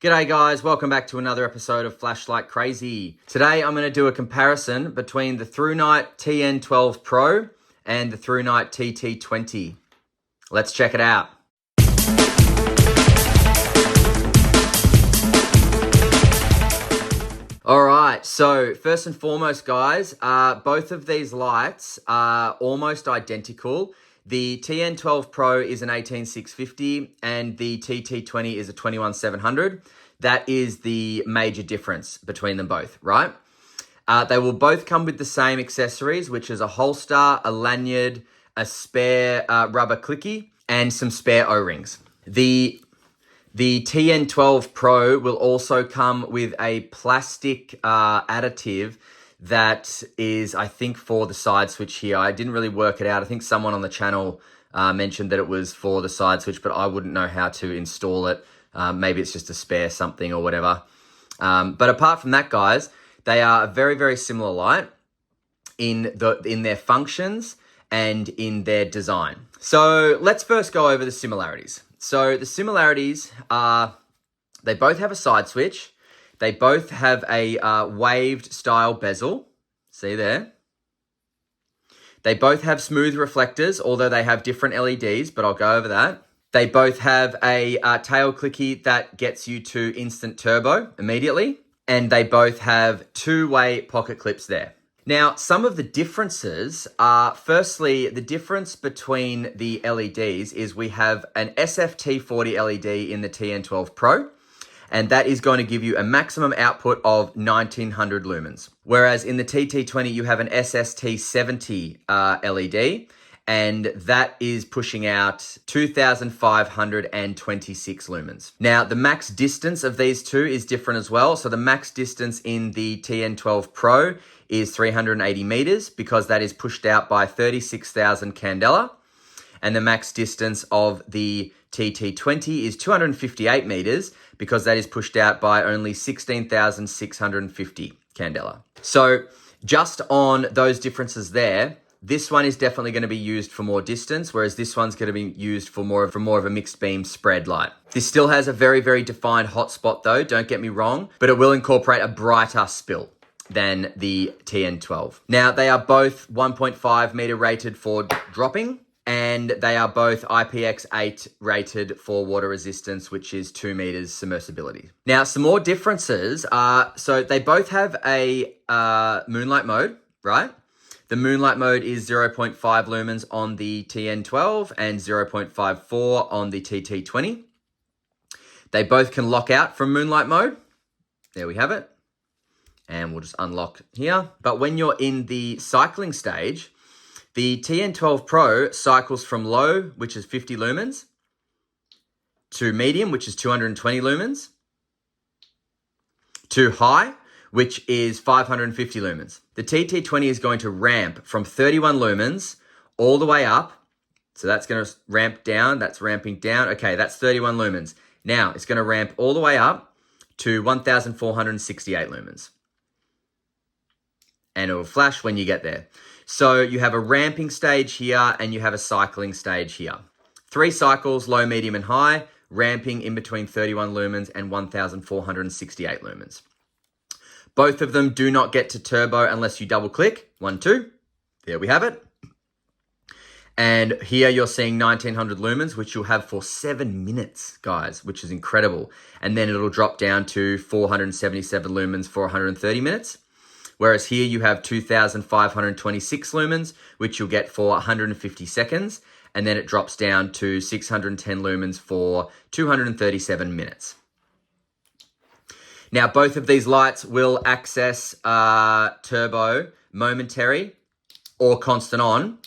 G'day guys, welcome back to another episode of Flashlight Crazy. Today I'm going to do a comparison between the Thrunite TN12 PRO and the Thrunite TT20. Let's check it out. Alright, so first and foremost guys, both of these lights are almost identical. The TN12 PRO is an 18650 and the TT20 is a 21700. That is the major difference between them both, right? They will both come with the same accessories, which is a holster, a lanyard, a spare rubber clicky, and some spare O-rings. The TN12 PRO will also come with a plastic additive that is, I think, for the side switch here. I didn't really work it out. I think someone on the channel mentioned that it was for the side switch, but I wouldn't know how to install it. Maybe it's just a spare something or whatever. But apart from that, guys, they are a very, very similar light in their functions and in their design. So let's first go over the similarities. So the similarities are they both have a side switch. They both have a waved style bezel. See there? They both have smooth reflectors, although they have different LEDs, but I'll go over that. They both have a tail clicky that gets you to instant turbo immediately. And they both have two-way pocket clips there. Now, some of the differences are, firstly, the difference between the LEDs is we have an SFT40 LED in the TN12 PRO, and that is going to give you a maximum output of 1900 lumens. Whereas in the TT20, you have an SST70 LED, and that is pushing out 2526 lumens. Now, the max distance of these two is different as well. So the max distance in the TN12 PRO is 380 meters because that is pushed out by 36,000 candela. And the max distance of the TT20 is 258 meters because that is pushed out by only 16,650 candela. So just on those differences there, this one is definitely going to be used for more distance, whereas this one's going to be used for more of a mixed beam spread light. This still has a very, very defined hotspot though, don't get me wrong, but it will incorporate a brighter spill than the TN12. Now, they are both 1.5 meter rated for dropping, and they are both IPX8 rated for water resistance, which is 2 meters submersibility. Now, some more differences are, so they both have a moonlight mode, right? The moonlight mode is 0.5 lumens on the TN12 and 0.54 on the TT20. They both can lock out from moonlight mode. There we have it. And we'll just unlock here. But when you're in the cycling stage, the TN12 PRO cycles from low, which is 50 lumens, to medium, which is 220 lumens, to high, which is 550 lumens. The TT20 is going to ramp from 31 lumens all the way up. So that's going to ramp down. That's ramping down. Okay, that's 31 lumens. Now it's going to ramp all the way up to 1,468 lumens. And it will flash when you get there. So you have a ramping stage here and you have a cycling stage here. 3 cycles, low, medium, and high, ramping in between 31 lumens and 1,468 lumens. Both of them do not get to turbo unless you double click. 1, 2. There we have it. And here you're seeing 1900 lumens, which you'll have for 7 minutes, guys, which is incredible. And then it'll drop down to 477 lumens for 130 minutes. Whereas here you have 2526 lumens, which you'll get for 150 seconds. And then it drops down to 610 lumens for 237 minutes. Now, both of these lights will access turbo, momentary, or constant on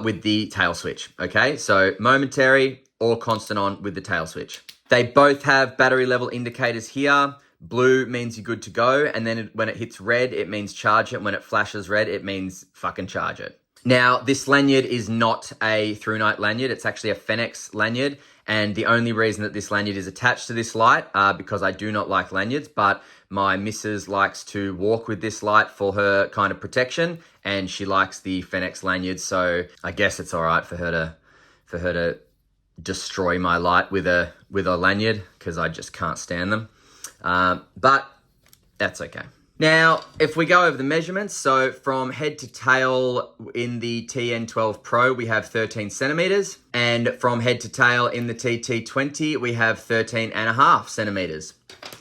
with the tail switch, okay? So momentary or constant on with the tail switch. They both have battery level indicators here. Blue means you're good to go, and then when it hits red, it means charge it. When it flashes red, it means fucking charge it. Now, this lanyard is not a Thrunite lanyard. It's actually a Fenix lanyard. And the only reason that this lanyard is attached to this light because I do not like lanyards, but my missus likes to walk with this light for her kind of protection, and she likes the Fenix lanyard, so I guess it's all right for her to destroy my light with a lanyard because I just can't stand them. But that's okay. Now, if we go over the measurements, so from head to tail in the TN12 Pro, we have 13 centimeters. And from head to tail in the TT20, we have 13.5 centimeters.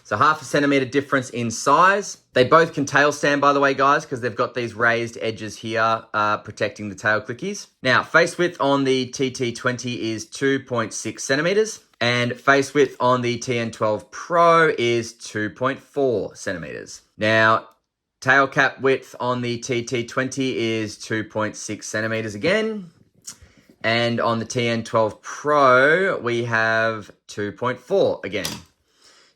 So half a centimeter difference in size. They both can tail stand, by the way, guys, because they've got these raised edges here protecting the tail clickies. Now, face width on the TT20 is 2.6 centimeters. And face width on the TN12 Pro is 2.4 centimeters. Now, tail cap width on the TT20 is 2.6 centimeters again. And on the TN12 Pro, we have 2.4 again.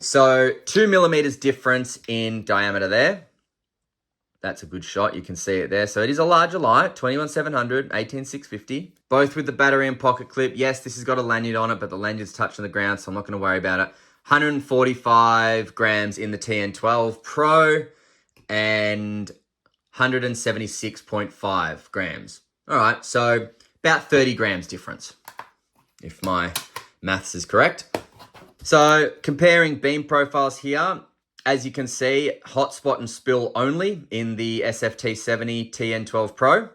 So 2 millimeters difference in diameter there. That's a good shot. You can see it there. So it is a larger light, 21700, 18650. Both with the battery and pocket clip. Yes, this has got a lanyard on it, but the lanyard's touching the ground, so I'm not going to worry about it. 145 grams in the TN12 Pro and 176.5 grams. All right, so about 30 grams difference, if my maths is correct. So comparing beam profiles here, as you can see, hotspot and spill only in the SFT70 TN12 Pro.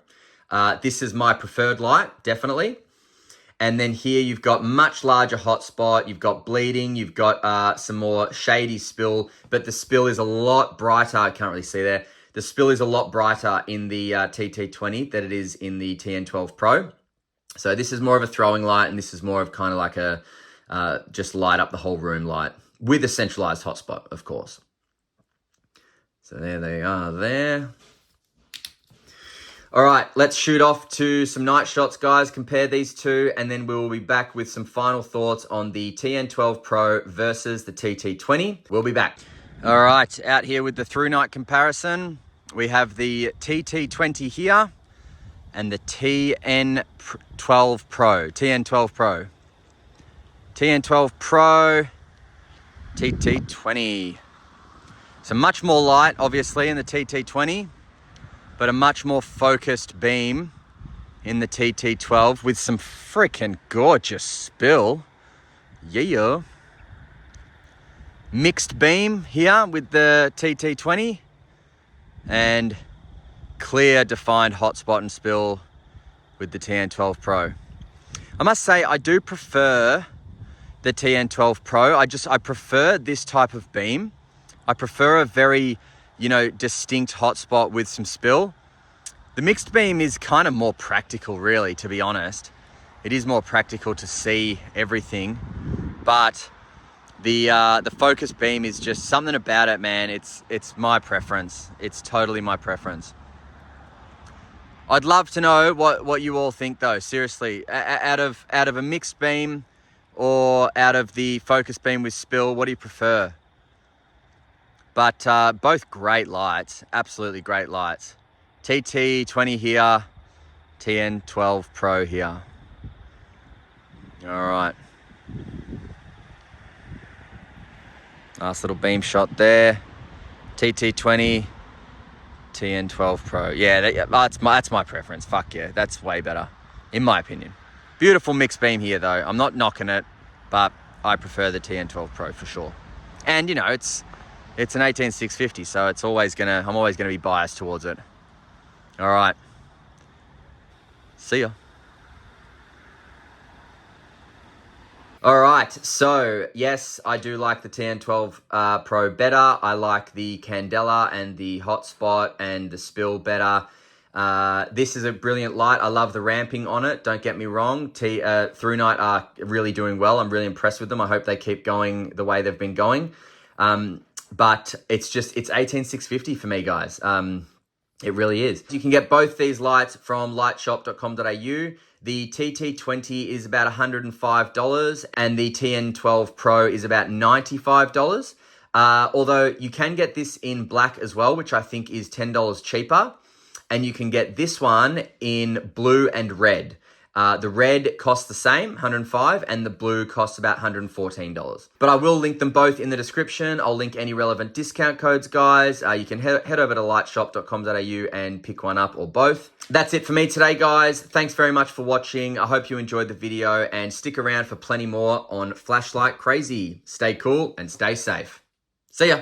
This is my preferred light, definitely. And then here you've got much larger hotspot, you've got bleeding, you've got some more shady spill, but the spill is a lot brighter. I can't really see there. The spill is a lot brighter in the TT20 than it is in the TN12 Pro. So this is more of a throwing light, and this is more of kind of like a just light up the whole room light with a centralized hotspot, of course. So there they are there. All right, let's shoot off to some night shots, guys. Compare these two, and then we'll be back with some final thoughts on the TN12 Pro versus the TT20. We'll be back. All right, out here with the Thrunite comparison. We have the TT20 here and the TN12 Pro. TN12 Pro. TN12 Pro, TT20. So much more light, obviously, in the TT20, but a much more focused beam in the TT12 with some freaking gorgeous spill. Yeah. Mixed beam here with the TT20 and clear defined hotspot and spill with the TN12 Pro. I must say I do prefer the TN12 Pro. I prefer this type of beam. I prefer a very, distinct hotspot with some spill. The mixed beam is kind of more practical, really, to be honest. It is more practical to see everything, but the focus beam is just something about it, man. It's my preference. It's totally my preference. I'd love to know what you all think, though. Seriously, out of a mixed beam or out of the focus beam with spill, what do you prefer? But both great lights, absolutely great lights. TT20 here, TN12 Pro here. All right. Nice little beam shot there. TT20, TN12 Pro. Yeah, that's my preference. Fuck yeah, that's way better, in my opinion. Beautiful mixed beam here, though. I'm not knocking it, but I prefer the TN12 Pro for sure. And it's an 18650, so I'm always gonna be biased towards it. All right. See ya. All right, so yes, I do like the TN12 Pro better. I like the Candela and the hotspot and the spill better. This is a brilliant light. I love the ramping on it. Don't get me wrong. Thrunite are really doing well. I'm really impressed with them. I hope they keep going the way they've been going. But it's 18650 for me, guys. It really is. You can get both these lights from lightshop.com.au. The TT20 is about $105 and the TN12 Pro is about $95. Although you can get this in black as well, which I think is $10 cheaper. And you can get this one in blue and red. The red costs the same, $105, and the blue costs about $114. But I will link them both in the description. I'll link any relevant discount codes, guys. You can head over to lightshop.com.au and pick one up or both. That's it for me today, guys. Thanks very much for watching. I hope you enjoyed the video, and stick around for plenty more on Flashlight Crazy. Stay cool and stay safe. See ya.